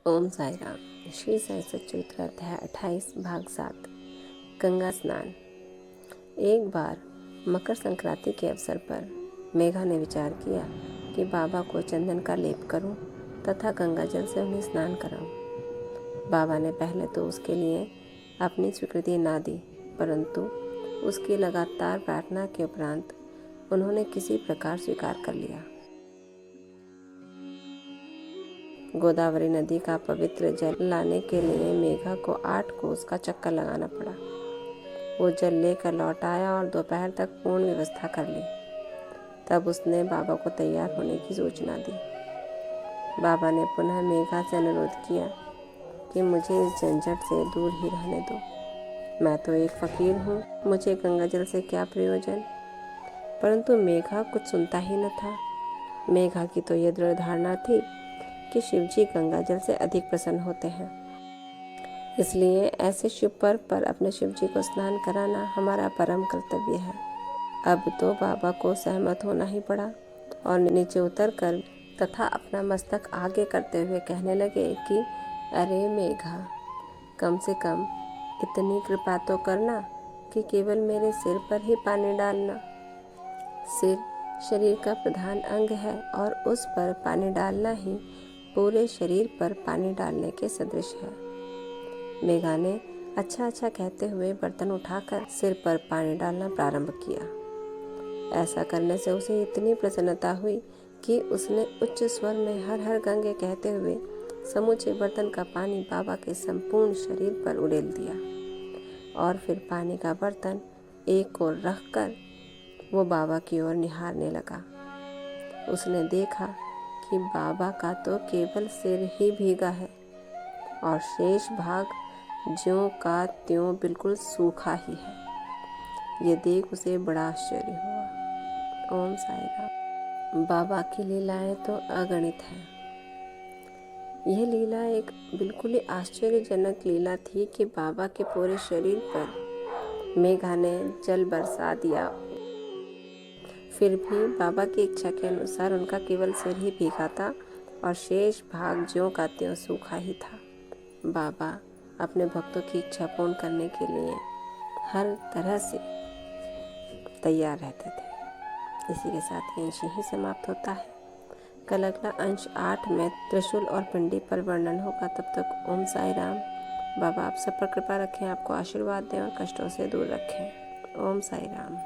ओम साई राम। श्री साई सच्चरित्र अध्याय 28 भाग 7 गंगा स्नान। एक बार मकर संक्रांति के अवसर पर मेघा ने विचार किया कि बाबा को चंदन का लेप करूं तथा गंगा जल से उन्हें स्नान कराऊं। बाबा ने पहले तो उसके लिए अपनी स्वीकृति ना दी, परंतु उसकी लगातार प्रार्थना के उपरांत उन्होंने किसी प्रकार स्वीकार कर लिया। गोदावरी नदी का पवित्र जल लाने के लिए मेघा को 8 कोस का चक्कर लगाना पड़ा। वो जल लेकर लौट आया और दोपहर तक पूर्ण व्यवस्था कर ली। तब उसने बाबा को तैयार होने की सूचना दी। बाबा ने पुनः मेघा से अनुरोध किया कि मुझे इस झंझट से दूर ही रहने दो। मैं तो एक फकीर हूँ, मुझे गंगा जल से क्या प्रयोजन। परंतु मेघा कुछ सुनता ही न था। मेघा की तो यह दृढ़ धारणा थी कि शिवजी गंगा जल से अधिक प्रसन्न होते हैं, इसलिए ऐसे शुभ पर्व पर अपने शिवजी को स्नान कराना हमारा परम कर्तव्य है। अब तो बाबा को सहमत होना ही पड़ा और नीचे उतरकर तथा अपना मस्तक आगे करते हुए कहने लगे कि अरे मेघा, कम से कम इतनी कृपा तो करना कि केवल मेरे सिर पर ही पानी डालना। सिर शरीर का प्रधान अंग है और उस पर पानी डालना ही पूरे शरीर पर पानी डालने के सदृश है। मेघा ने अच्छा अच्छा कहते हुए बर्तन उठाकर सिर पर पानी डालना प्रारंभ किया। ऐसा करने से उसे इतनी प्रसन्नता हुई कि उसने उच्च स्वर में हर हर गंगे कहते हुए समूचे बर्तन का पानी बाबा के संपूर्ण शरीर पर उड़ेल दिया और फिर पानी का बर्तन एक ओर रखकर वो बाबा की ओर निहारने लगा। उसने देखा कि बाबा का तो केवल सिर ही भीगा है और शेष भाग ज्यों का त्यों बिल्कुल सूखा ही है। ये देख उसे बड़ा आश्चर्य हुआ। ओम साई राम। बाबा की लीलाएं तो अगणित हैं। यह लीला एक बिल्कुल ही आश्चर्यजनक लीला थी कि बाबा के पूरे शरीर पर मेघा ने जल बरसा दिया। फिर भी बाबा की इच्छा के अनुसार उनका केवल सिर ही भीगा था और शेष भाग ज्यों का त्यों सूखा ही था। बाबा अपने भक्तों की इच्छा पूर्ण करने के लिए हर तरह से तैयार रहते थे। इसी के साथ ये अंश यही समाप्त होता है। कल अगला अंश 8 में त्रिशूल और पिंडी पर वर्णन होगा। तब तक ओम साई राम। बाबा आप सब पर कृपा रखें, आपको आशीर्वाद दें और कष्टों से दूर रखें। ओम साई राम।